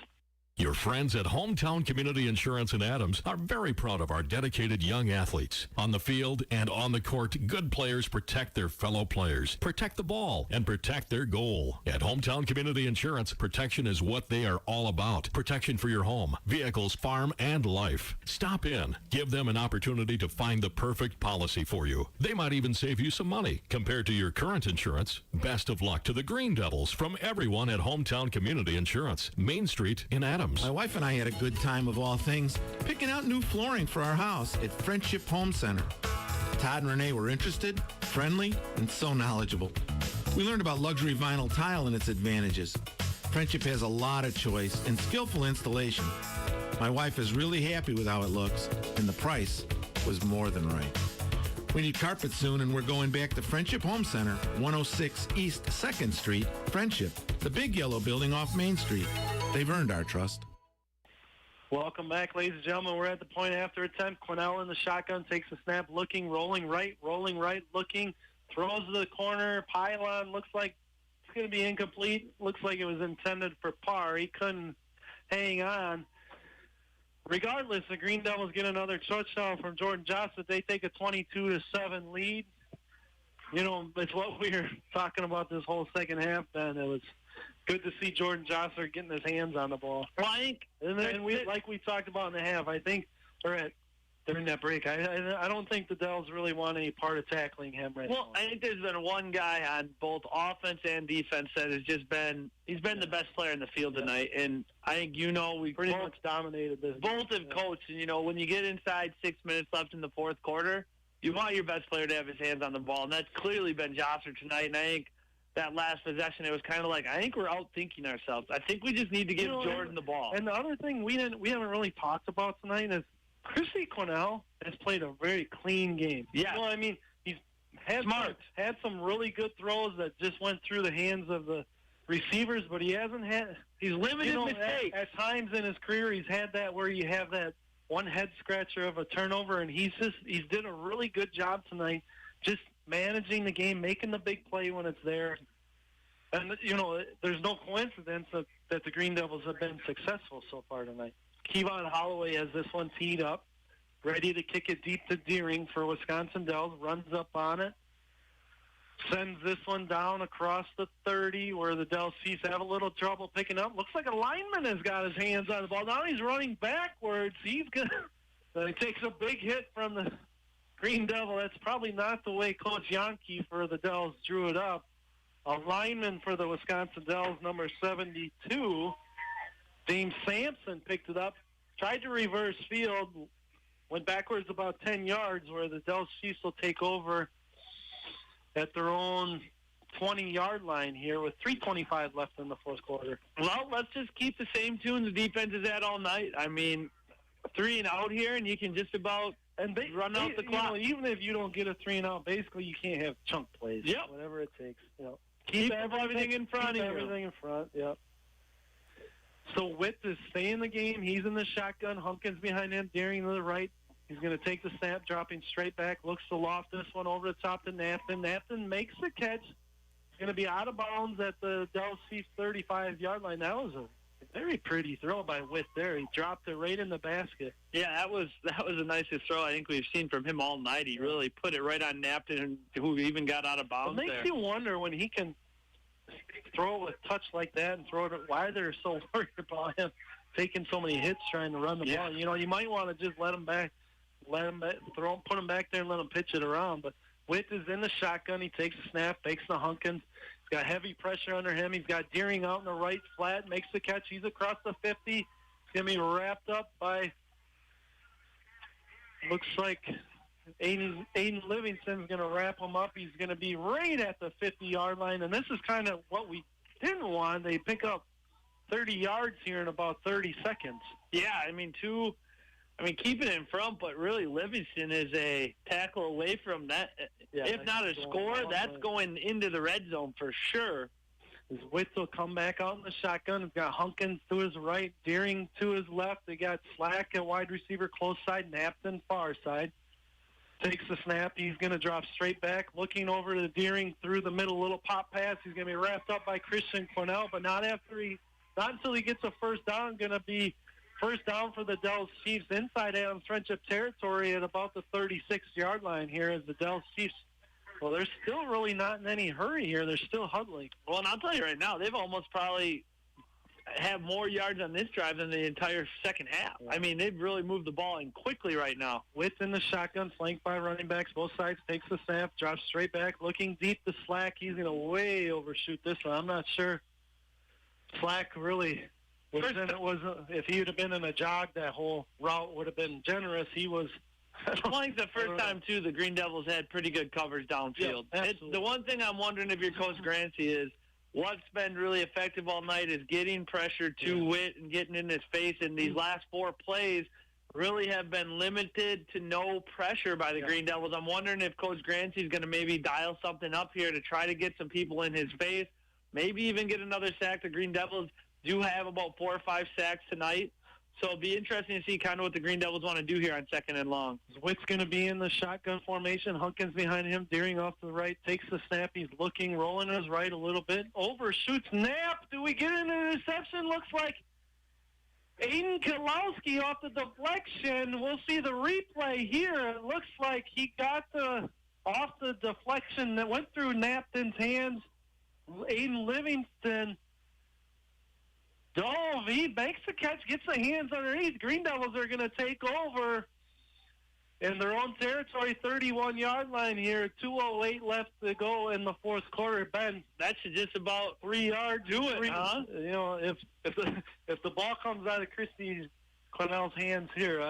Your friends at Hometown Community Insurance in Adams are very proud of our dedicated young athletes. On the field and on the court, good players protect their fellow players, protect the ball, and protect their goal. At Hometown Community Insurance, protection is what they are all about. Protection for your home, vehicles, farm, and life. Stop in. Give them an opportunity to find the perfect policy for you. They might even save you some money compared to your current insurance. Best of luck to the Green Devils from everyone at Hometown Community Insurance, Main Street in Adams. My wife and I had a good time of all things picking out new flooring for our house at Friendship Home Center. Todd and Renee were interested, friendly, and so knowledgeable. We learned about luxury vinyl tile and its advantages. Friendship has a lot of choice and skillful installation. My wife is really happy with how it looks, and the price was more than right. We need carpet soon, and we're going back to Friendship Home Center, 106 East 2nd Street, Friendship, the big yellow building off Main Street. They've earned our trust. Welcome back, ladies and gentlemen. We're at the point after attempt. Quinnell in the shotgun, takes a snap, looking, rolling right, looking, throws to the corner, pylon, looks like it's going to be incomplete. Looks like it was intended for par. He couldn't hang on. Regardless, the Green Devils get another touchdown from Jordan Jossert. They take a 22-7 lead. It's what we were talking about this whole second half, Ben. It was good to see Jordan Jossert getting his hands on the ball. Well, I think, and like we talked about in the half, I think during that break, I don't think the Devils really want any part of tackling him right now. Well, I think there's been one guy on both offense and defense that has just been the best player in the field tonight, and I think we pretty much dominated this. Both have coached, and when you get inside 6 minutes left in the fourth quarter, you want your best player to have his hands on the ball, and that's clearly been Jossert tonight, and I think that last possession, it was kind of like, I think we're outthinking ourselves. I think we just need to give Jordan the ball. And the other thing we haven't really talked about tonight is Chrissy Quinnell has played a very clean game. Yeah. He's had some really good throws that just went through the hands of the receivers, but he's limited mistakes. At times in his career, he's had that where you have that one head scratcher of a turnover, and he's did a really good job tonight just managing the game, making the big play when it's there. And, there's no coincidence that the Green Devils have been successful so far tonight. Kevon Holloway has this one teed up, ready to kick it deep to Deering for Wisconsin Dells, runs up on it, sends this one down across the 30 where the Dells Chiefs have a little trouble picking up. Looks like a lineman has got his hands on the ball. Now he's running backwards. He takes a big hit from the Green Devil. That's probably not the way Coach Yonke for the Dells drew it up. A lineman for the Wisconsin Dells, number 72, James Sampson, picked it up, tried to reverse field, went backwards about 10 yards where the Dells Chiefs will take over at their own 20-yard line here with 3:25 left in the fourth quarter. Well, let's just keep the same tune the defense is at all night. I mean, 3 and out here, and you can just about run out the clock. Even if you don't get a 3 and out, basically you can't have chunk plays. Yep. Whatever it takes. Keep everything in front of you. Everything in front. Yep. So Witt is staying in the game. He's in the shotgun. Hunkins behind him, Deering to the right. He's going to take the snap, dropping straight back. Looks to loft this one over the top to Napton. Napton makes the catch. He's going to be out of bounds at the Dells Chiefs 35-yard line. That was a very pretty throw by Witt there. He dropped it right in the basket. Yeah, that was the nicest throw I think we've seen from him all night. He really put it right on Napton, who even got out of bounds there. It makes you wonder when he can throw a touch like that and throw it, why they're so worried about him taking so many hits trying to run the ball. You might want to just let him back, put him back there and let him pitch it around. But Witt is in the shotgun. He takes the snap, fakes the Hunkins. He's got heavy pressure under him. He's got Deering out in the right flat, makes the catch. He's across the 50. He's going to be wrapped up by, looks like Aiden Livingston's going to wrap him up. He's going to be right at the 50-yard line, and this is kind of what we didn't want. They pick up 30 yards here in about 30 seconds. Yeah, keep it in front, but really Livingston is a tackle away from that. If not a score, that's going into the red zone for sure. As Witt will come back out in the shotgun. He's got Hunkins to his right, Deering to his left. They got Slack at wide receiver close side, Napton far side. Takes the snap. He's going to drop straight back, looking over to Deering through the middle, little pop pass. He's going to be wrapped up by Christian Cornell, but not until he gets a first down. Going to be first down for the Dells Chiefs inside Adams Friendship territory at about the 36-yard line here as the Dells Chiefs. Well, they're still really not in any hurry here. They're still huddling. Well, and I'll tell you right now, they've almost probably have more yards on this drive than the entire second half. Yeah. They've really moved the ball in quickly right now. Witt in the shotgun, flanked by running backs. Both sides, takes the snap, drops straight back, looking deep to Slack. He's going to way overshoot this one. I'm not sure Slack really was in it. If he would have been in a jog, that whole route would have been generous. He was... I think the first time, too, the Green Devils had pretty good coverage downfield. Yeah, the one thing I'm wondering if you're Coach Grancy is what's been really effective all night is getting pressure to Witt and getting in his face. And these last 4 plays really have been limited to no pressure by the Green Devils. I'm wondering if Coach Grancy is going to maybe dial something up here to try to get some people in his face, maybe even get another sack. The Green Devils do have about 4 or 5 sacks tonight. So it'll be interesting to see kind of what the Green Devils want to do here on second and long. Witt's going to be in the shotgun formation. Hunkins behind him. Deering off to the right. Takes the snap. He's looking, rolling his right a little bit. Overshoots. Nap. Do we get an interception? Looks like Aiden Kalowski off the deflection. We'll see the replay here. It looks like he got off the deflection that went through Napton's hands. Aiden Livingston dove. He makes the catch, gets the hands underneath. Green Devils are going to take over in their own territory, 31-yard line here. 2:08 left to go in the fourth quarter. Ben, that should just about 3 yards do it, huh? If the ball comes out of Christy Cornell's hands here,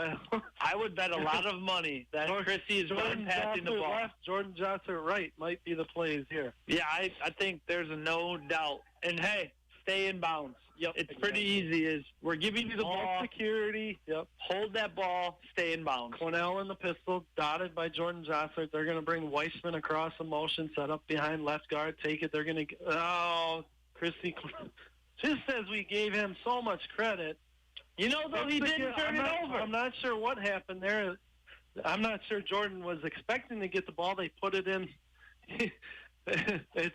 I would bet a lot of money that Christy is passing the ball. Left, Jordan Johnson right might be the plays here. Yeah, I think there's no doubt. And hey, stay in bounds. Yep, it's pretty easy. Is we're giving you the ball, security. Yep, hold that ball, stay in bounds. Cornell in the pistol, dotted by Jordan Johnson. They're going to bring Weissman across the motion, set up behind left guard, take it. They're going to Christy. Just as we gave him so much credit, though he didn't turn it over. I'm not sure what happened there. I'm not sure Jordan was expecting to get the ball. They put it in.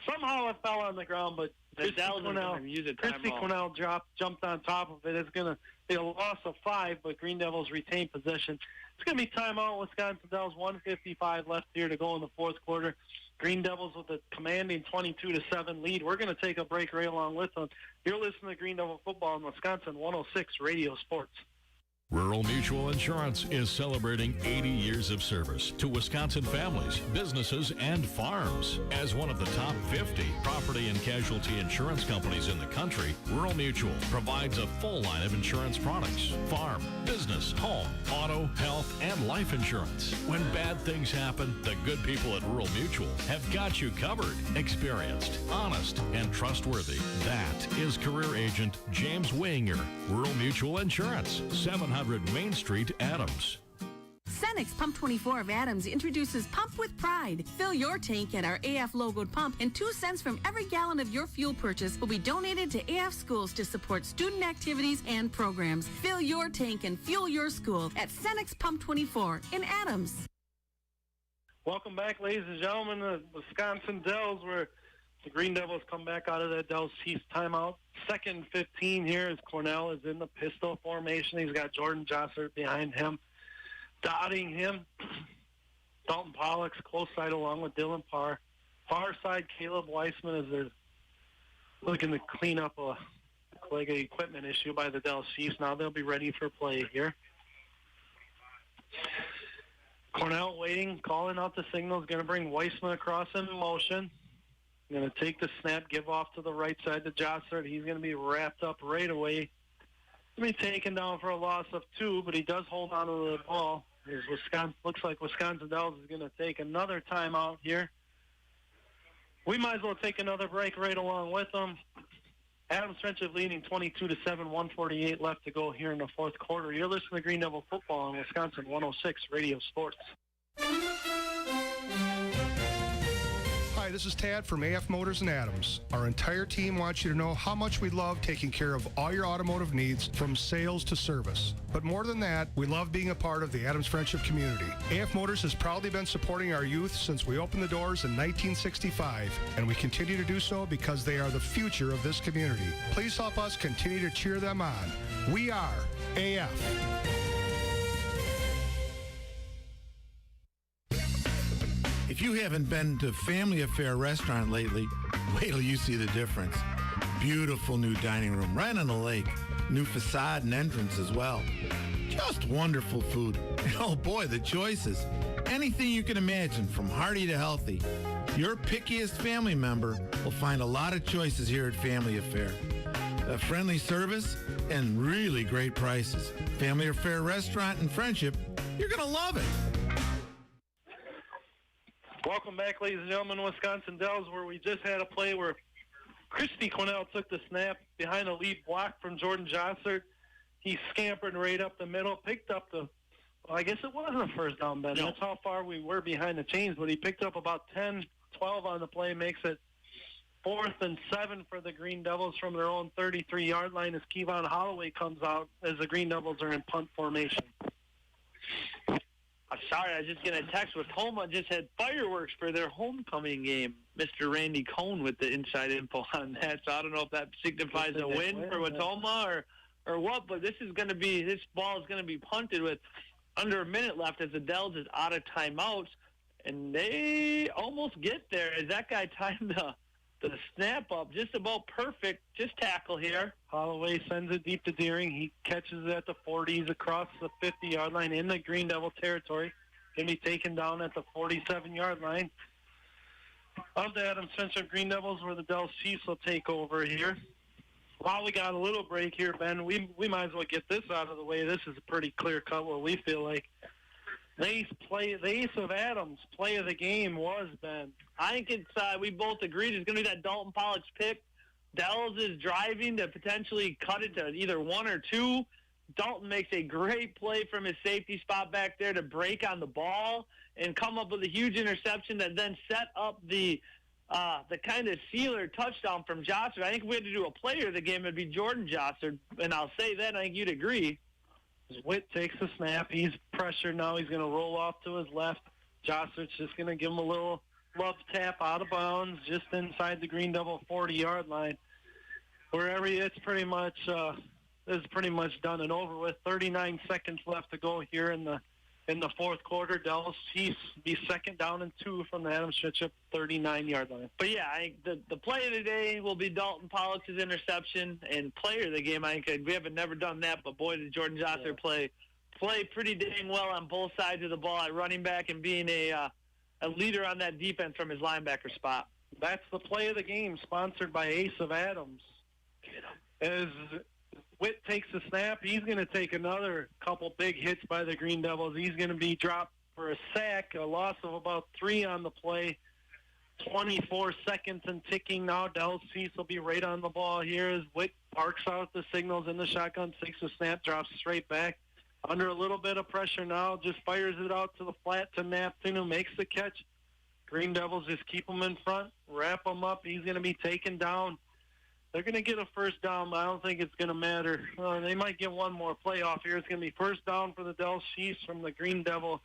Somehow it fell on the ground, but Christy Cornell jumped on top of it. It's going to be a loss of 5, but Green Devils retain possession. It's going to be timeout. Wisconsin Dells, 1:55 left here to go in the fourth quarter. Green Devils with a commanding 22-7 lead. We're going to take a break right along with them. You're listening to Green Devil Football on Wisconsin 106 Radio Sports. Rural Mutual Insurance is celebrating 80 years of service to Wisconsin families, businesses, and farms. As one of the top 50 property and casualty insurance companies in the country, Rural Mutual provides a full line of insurance products: farm, business, home, auto, health, and life insurance. When bad things happen, the good people at Rural Mutual have got you covered. Experienced, honest, and trustworthy. That is career agent James Winger. Rural Mutual Insurance, 700 100 Main Street, Adams. Cenex Pump 24 of Adams introduces Pump with Pride. Fill your tank at our AF logoed pump, and 2 cents from every gallon of your fuel purchase will be donated to AF schools to support student activities and programs. Fill your tank and fuel your school at Cenex Pump 24 in Adams. Welcome back, ladies and gentlemen, to Wisconsin Dells, where the Green Devils come back out of that Dells East timeout. 2nd 15 here as Cornell is in the pistol formation. He's got Jordan Jossert behind him. Dotting him, Dalton Pollux close side along with Dylan Parr. Far side, Caleb Weissman as they're looking to clean up a equipment issue by the Dells Chiefs. Now they'll be ready for play here. Cornell waiting, calling out the signals, going to bring Weissman across in motion. Going to take the snap, give off to the right side to Jossert. He's going to be wrapped up right away. He'll be taken down for a loss of 2, but he does hold on to the ball. Looks like Wisconsin Dells is going to take another timeout here. We might as well take another break right along with them. Adams Friendship leading 22-7, 1:48 left to go here in the 4th quarter. You're listening to Green Devil Football on Wisconsin 106 Radio Sports. Hi, this is Tad from AF Motors in Adams. Our entire team wants you to know how much we love taking care of all your automotive needs from sales to service. But more than that, we love being a part of the Adams Friendship community. AF Motors has proudly been supporting our youth since we opened the doors in 1965, and we continue to do so because they are the future of this community. Please help us continue to cheer them on. We are AF. If you haven't been to Family Affair Restaurant lately, wait till you see the difference. Beautiful new dining room right on the lake. New facade and entrance as well. Just wonderful food. And oh boy, the choices. Anything you can imagine, from hearty to healthy. Your pickiest family member will find a lot of choices here at Family Affair. A friendly service and really great prices. Family Affair Restaurant in Friendship, you're going to love it. Welcome back, ladies and gentlemen, to Wisconsin Dells, where we just had a play where Christy Cornell took the snap behind a lead block from Jordan Jossert. He scampered right up the middle, picked up I guess it wasn't a first down, Ben. No. That's how far we were behind the chains, but he picked up about 10, 12 on the play, makes it 4th and 7 for the Green Devils from their own 33-yard line as Kevon Holloway comes out as the Green Devils are in punt formation. I'm sorry, I was just getting a text. Watoma just had fireworks for their homecoming game. Mr. Randy Cohn with the inside info on that. So I don't know if that signifies a win for Watoma or what, but this ball is going to be punted with under a minute left as the Dells is out of timeouts, and they almost get there as that guy timed the snap up just about perfect. Just tackle here. Holloway sends it deep to Deering. He catches it at the 40s across the 50-yard line in the Green Devil territory. Going to be taken down at the 47-yard line of the Adams Friendship Green Devils, where the Dells Chiefs will take over here. While we got a little break here, Ben, we might as well get this out of the way. This is a pretty clear cut what we feel like. The ace of Adams play of the game was, Ben. I think it's, we both agreed it's going to be that Dalton Pollux pick. Dells is driving to potentially cut it to either 1 or 2. Dalton makes a great play from his safety spot back there to break on the ball and come up with a huge interception that then set up the kind of sealer touchdown from Jossert. I think if we had to do a player of the game, it'd be Jordan Jossert, and I'll say that, I think you'd agree. Witt takes the snap. He's pressured now. He's going to roll off to his left. Jossert's just going to give him a little love tap out of bounds just inside the Green Devil 40-yard line. Wherever it's pretty much done and over with. 39 seconds left to go here in the 4th quarter. Dells Chiefs be 2nd down and 2 from the Adams Friendship 39-yard line. But yeah, I think the play of the day will be Dalton Pollux's interception, and player of the game, I think we haven't never done that, but boy, did Jordan Jossert play pretty dang well on both sides of the ball at running back and being a leader on that defense from his linebacker spot. That's the play of the game, sponsored by Ace of Adams. As Witt takes the snap, he's going to take another couple big hits by the Green Devils. He's going to be dropped for a sack, a loss of about 3 on the play. 24 seconds and ticking now. Dells Chiefs will be right on the ball here as Witt parks out the signals in the shotgun, takes the snap, drops straight back. under a little bit of pressure now, just fires it out to the flat to Napton, who makes the catch. Green Devils just keep him in front, wrap him up. He's going to be taken down. They're going to get a first down, but I don't think it's going to matter. They might get one more playoff here. It's going to be first down for the Del Chiefs from the Green Devil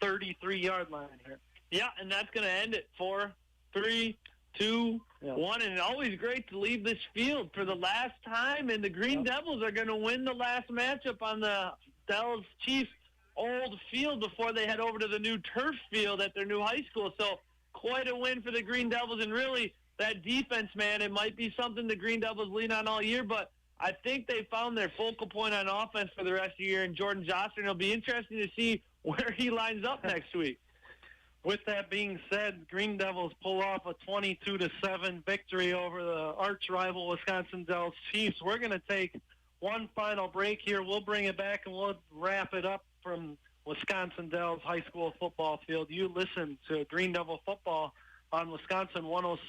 33-yard line here. Yeah, and that's going to end it. 4, 3, 2, 1. And always great to leave this field for the last time. And the Green Devils are going to win the last matchup on the Del Chiefs old field before they head over to the new turf field at their new high school. So quite a win for the Green Devils. And really, that defense, man, it might be something the Green Devils lean on all year, but I think they found their focal point on offense for the rest of the year. And Jordan Jostrin, it'll be interesting to see where he lines up next week. With that being said, Green Devils pull off a 22-7 victory over the arch rival Wisconsin Dells Chiefs. We're going to take one final break here. We'll bring it back and we'll wrap it up from Wisconsin Dells High School football field. You listen to Green Devil football on Wisconsin 106.